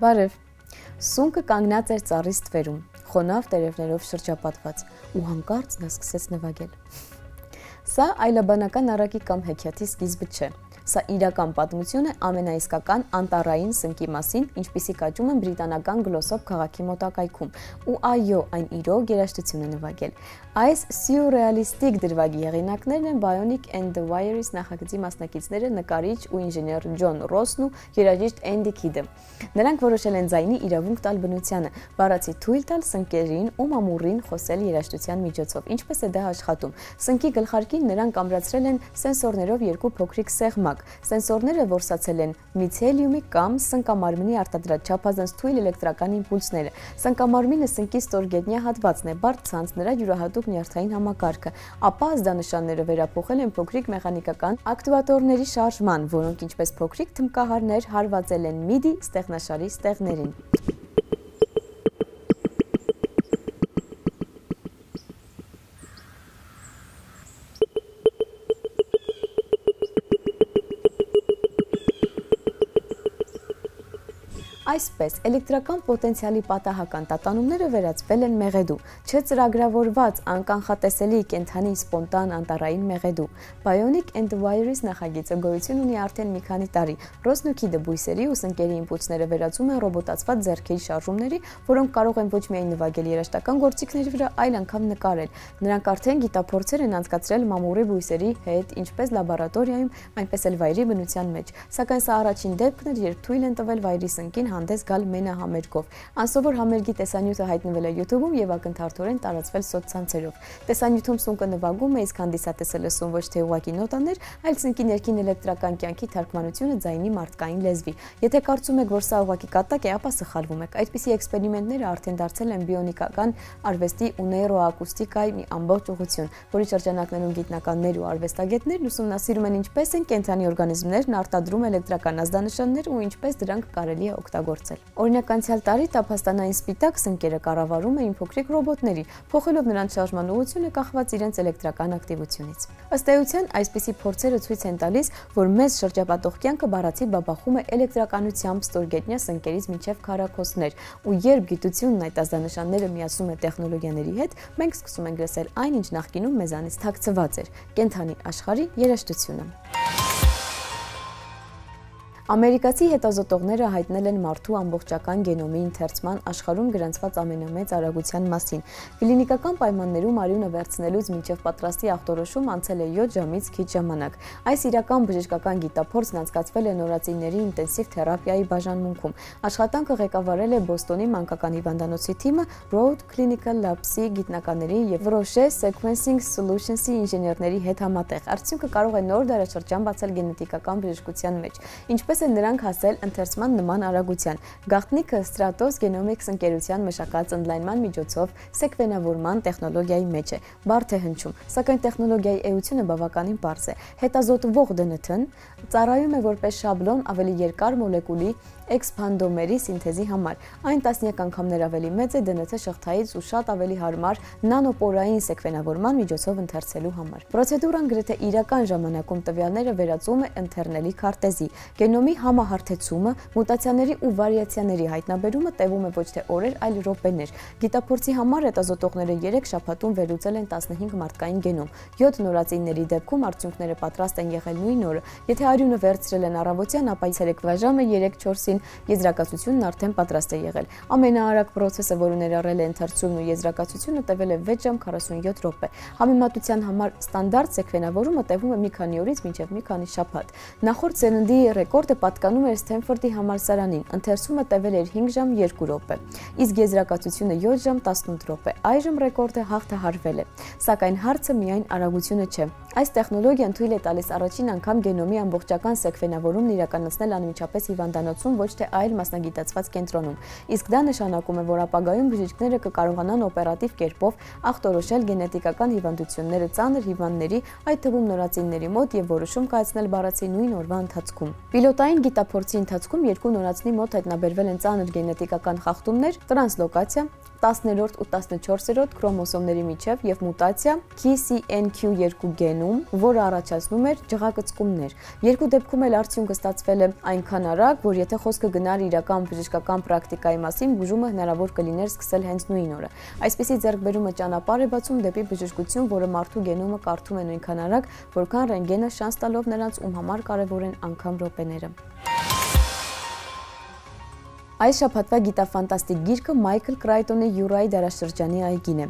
Բարև։ Սունկը կանգնած էր ծառի ստվերում, խոնավ տերևներով շրջապատված, ու հանկարծ նա սկսեց նվագել։ Սա այլաբանական առակի կամ հեքիաթի սկիզբը չէ։ Սա իրական պատմություն է ամենաիսկական անտառային սնկի մասին, ինչպիսի կաճում են բրիտանական Գլոսոփ քաղաքի մոտակայքում, ու այո, այն իրոք երաժշտություն է նվագել։ Այս սյուրռեալիստիկ դրվագի հեղինակներն են Bionic and the Wire's նախագծի մասնակիցները նկարիչ ու ինժեներ Ջոն Ռոսն ու երաժիշտ Էնդի Քիդը։ Նրանք որոշել են ձայնի իրավունք տալ բնությանը, բառացի թույլ տալ սնկերին ու մամուռին խոսել երաժշտության միջոցով։ Ինչպես է դա աշխատում։ Սնկի գլխարկին նրանք ամրացրել են սենսորներով երկու փոքրիկ սեղմակ։ Սենսորները որսացել են միցելիումի կամ սնկամարմինի արտադրած չափազանց թույլ էլեկտրական իմպուլսները։ Սնկամարմինը սնկի ստորգետնյա հատվածն է, բարդ ցանց, նրա յուրահատուկ նյարդային համակարգը, ապա ազդանշանները վերափոխել են փոքրիկ մեխանիկական ակտուատորների շարժման, որոնք ինչպես փոքրիկ թմբկահարներ հարվածել են MIDI ստեղնաշարի ստեղներին։ Այսպես, էլեկտրական պոտենցիալի պատահական տատանումները վերածվել են մեղեդու, չծրագրավորված, անկանխատեսելի կենդանի սպոնտան անտառային մեղեդու։ Bionic and the Wire's նախագիծը գոյություն ունի արդեն մի քանի տարի։ Ռոսն ու Քիդը բույսերի ու սնկերի իմպուլսները վերածում են ռոբոտացված ձեռքերի շարժումների, որոնք կարող են ոչ միայն նվագել երաժշտական գործիքների վրա, այլ անգամ նկարել։ Նրանք արդեն գիտափորձեր են անցկացրել մամուռի բույսերի հետ, ինչպես լաբորատորիայում, այնպես էլ վայրի բնության մեջ։ Սակայն սա առաջին դեպքն էր, երբ թույլ են տվել վայրի սնկին հանդես գալ մենահամերգով։ Անսովոր համերգի տեսանյութը հայտնվել է YouTube-ում եւ ակնթարթորեն տարածվել սոցցանցերով։ Տեսանյութում սունկը նվագում է, իսկ հանդիսատեսը լսում ոչ թե ուղղակի նոտաներ, այլ սնկի ներքին էլեկտրական կյանքի թարգմանությունը ձայնի մարդկային լեզվի։ Եթե կարծում եք, որ սա ուղղակի կատակ է, ապա սխալվում եք։ Այդպիսի էքսպերիմենտները արդեն դարձել են բիոնիկական արվեստի ու նեյրոակուստիկայի մի ամբողջ ուղղություն, որի շրջանակներում գիտնականներ ու արվեստագետներ ուսումնասիրում են ինչպես են կենդանի օրգանիզմներն արտադրում էլեկտրական ազդանշաններ ու ինչպես դրանք կարելի է օգտագործել։ Օրինակ, անցյալ տարի տափաստանային սպիտակ սնկերը կառավարում էին փոքրիկ ռոբոտների, փոխելով նրանց շարժման ուղղությունը կախված իրենց էլեկտրական ակտիվությունից։ Ըստ էության, այսպիսի փորձերը ցույց են տալիս, որ մեզ շրջապատող կյանքը բառացի բաբախում է էլեկտրականությամբ ստորգետնյա սնկերից մինչև քառակոսներ, ու երբ գիտությունն այդ ազդանշանները միացնում է տեխնոլոգիաների հետ, մենք սկսում ենք լսել այն, ինչ նախկինում մեզանից թաքցված էր՝ կենդանի աշխարհի երաժշտությունը։ Ամերիկացի հետազոտողները հայտնել են մարդու ամբողջական գենոմի ընթերցման աշխարհում գրանցված ամենամեծ արագության մասին։ Կլինիկական պայմաններում արյունը վերցնելուց մինչև պատրաստի ախտորոշում անցել է 7 ժամից քիչ ժամանակ։ Այս իրական բժշկական գիտափորձն անցկացվել է նորածինների ինտենսիվ թերապիայի բաժանմունքում։ Աշխատանքը ղեկավարել է Բոստոնի մանկական հիվանդանոցի թիմը, Broad Clinical Labs-ի գիտնականների եւ Roche Sequencing Solutions-ի ինժեներների հետ համատեղ։ Արդյունքը կարող է նոր դարաշրջան բացել գենետիկական բժշկության մեջ։ Ինչպես են նրանք հասել ընթերցման նման արագության։ Գաղտնիքը Stratos Genomics ընկերության մշակած ընդլայնման միջոցով սեկվենավորման տեխնոլոգիայի մեջ է։ Բարդ է հնչում, սակայն տեխնոլոգիայի էությունը բավականին պարզ է։ Հետազոտվող DNT-ն ծառայում է որպես շաբլոն ավելի երկար մոլեկուլի էքսպանդոմերի սինթեզի համար։ Այն տասնյակ անգամներ ավելի մեծ է DNT շղթայից ու շատ ավելի հարմար նանոպորային սեկվենավորման միջոցով ընթերցելու համար։ Պրոցեդուրան գրեթե իրական ժամանակում տվյալները վերածում է ընթերնելի քարտեզի։ Գենոմի համահարթեցումը, մուտացիաների ու վարիացիաների հայտնաբերումը տևում է ոչ թե օրեր, այլ րոպեներ։ Գիտափորձի համար հետազոտողները 3 շաբաթում վերլուծել են 15 մարդկային գենոմ։ 7 նորածինների դեպքում արդյունքները պատրաստ են եղել նույն օրը։ Եթե արյունը վերցրել են առավոտյան, ապա ցերեկվա ժամը 3-4-ին եզրակացությունն արդեն պատրաստ է եղել։ Ամենաարագ պրոցեսը, որը ներառել է ընթերցումն ու եզրակացությունը, տևել է 6 ժամ 47 րոպե։ Համեմատության համար ստանդարտ սեկվենավորումը տևում է մի քանի օրից մինչև մի քանի շաբաթ։ Նախորդ սերնդի ռեկորդը պատկանում էր Սթենֆորդի համալսարանին։ Ընթերցումը տևել էր 5 ժամ 2 րոպե, իսկ եզրակացությունը 7 ժամ 18 րոպե։ Այժմ ռեկորդը հաղթահարվել է։ Սակայն հարցը միայն արագությունը չէ։ Այս տեխնոլոգիան թույլ է տալիս առաջին անգամ գենոմի ամբողջական սեկվենավորումն իրականացնել անմիջապես հիվանդանոցում, ոչ թե այլ մասնագիտացված կենտրոնում։ Իսկ դա նշանակում է, որ ապագայում բժիշկները կկարողանան օպերատիվ կերպով ախտորոշել գենետիկական հիվանդությունները ծանր հիվանդների, այդ թվում նորածինների մոտ եւ որոշում կայացնել բառացի նույն օրվա ընթացքում։ Պիլոտային Մատային գիտափորձի ընթացքում երկու նորածնի մոտ հայտնաբերվել են ծանր գենետիկական խախտումներ, տրանսլոկացիա, 10-րդ ու 14-րդ քրոմոսոմների միջև եւ մուտացիա KCNQ2 գենում, որը առաջացնում էր ջղակծկումներ։ Երկու դեպքում էլ արդյունքը ստացվել է այնքան արագ, որ եթե խոսքը գնար իրական բժշկական պրակտիկայի մասին, բուժումը հնարավոր կլիներ սկսել հենց նույն օրը։ Այսպիսի ձեռքբերումը ճանապարհ է բացում դեպի բժշկություն, որը մարդու գենոմը կարդում է նույնքան արագ, որքան ռենտգենը, շանս տալով նրանց, ում համար կարևոր են անգամ րոպեները։ Այս շաբաթվա գիտաֆանտաստիկ գիրքը Մայքլ Կրայտոնի Յուրայի դարաշրջանի այգին է։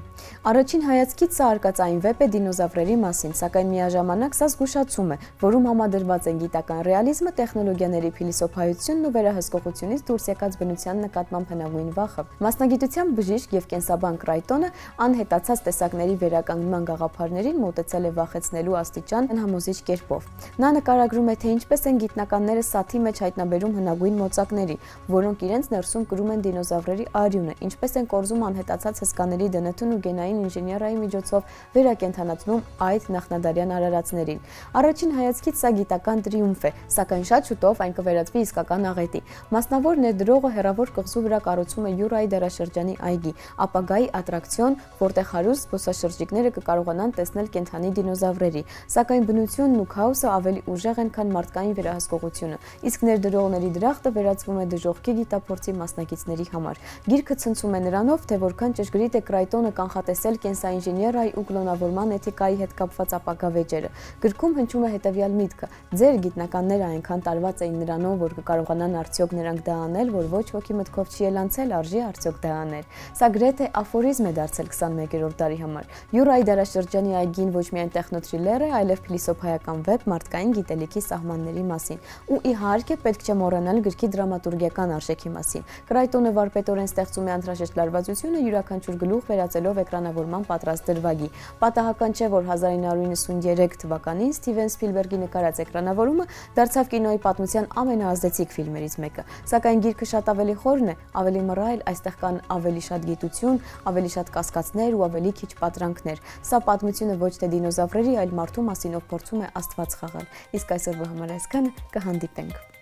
Առաջին հայացքից սա արկածային վեպ է դինոզավրերի մասին, սակայն միաժամանակ սա զգուշացում է, որում համադրված են գիտական ռեալիզմը, տեխնոլոգիաների փիլիսոփայությունն ու վերահսկողությունից դուրս եկած բնության նկատմամբ հնագույն վախը։ Մասնագիտությամբ բժիշկ եւ կենսաբան Կրայտոնը անհետացած տեսակների վերականգնման գաղափարներին մոտեցել է վախեցնելու աստիճան անհամոզիչ կերպով։ Նա նկարագրում է, թե ինչպես են գիտնականները սաթի մեջ հայտնաբերում հնագույն մոծակների, որոնք իրենց ներսում կրում են դինոզավրերի արյունը, ինչպես են կորզում անհետացած հսկաների դնթուն ու գենային ինժեներիայի միջոցով վերակենդանացնում այդ նախնադարյան արարածներին։ Առաջին հայացքից սա գիտական տրիումֆ է, սակայն շատ շուտով այն կվերածվի իսկական աղետի։ Մասնավոր ներդրողը հեռավոր կղզու վրա կառուցում է Յուրայի դարաշրջանի այգի, ապագայի ատրակցիոն, որտեղ հարուստ զբոսաշրջիկները կկարողանան տեսնել կենդանի դինոզավրերի, սակայն բնությունն ու քաոսը ավելի ուժեղ են, քան մարդկային վերահսկողությունը, իսկ ներդրողների դրախտը վերածվում է դժոխքի գիտափորձի մասնակիցների համար։ Գիրքը ցնցում է նրանով, թե որքան ճշգրիտ է Կրայտոնը կանխատեսել կենսաինժեներիայի ու կլոնավորման էթիկայի հետ կապված ապագա վեճերը։ Գրքում հնչում է հետևյալ միտքը. ձեր գիտնականները այնքան տարված էին նրանով, որ կկարողանան արդյոք նրանք դա անել, որ ոչ ոքի մտքով չի էլ անցել, արժի արդյոք դա անել։ Սա գրեթե աֆորիզմ է դարձել 21-րդ դարի համար։ Յուրայի դարաշրջանի այգին ոչ միայն տեխնոթրիլեր է, այլև փիլիսոփայական վեպ մարդկային գիտելիքի սահմանների մասին։ Ու իհարկե պետք չէ մոռանալ գրքի դրամատուրգիական արժեքի մասին։ Կրայտոնը վարպետորեն ստեղծում է անհրաժեշտ լարվածությունը յուրաքանչյուր գլուխ վերածելով էկրանավորման պատրաստ դրվագի։ Պատահական չէ, որ 1993 թվականին Սթիվեն Սփիլբերգի նկարած էկրանավորումը դարձավ կինոյի պատմության ամենաազդեցիկ ֆիլմերից մեկը։ Սակայն գիրքը շատ ավելի խորն է, ավելի մռայլ, այստեղ կան ավելի շատ գիտություն, ավելի շատ կասկածներ ու ավելի քիչ պատրանքներ։ Սա պատմությունը ոչ թե դինոզավրերի, այլ մարդու մասին, ով փորձում է Աստված խաղալ։ Իսկ այսօրվա համար այսքանը, կհանդիպենք։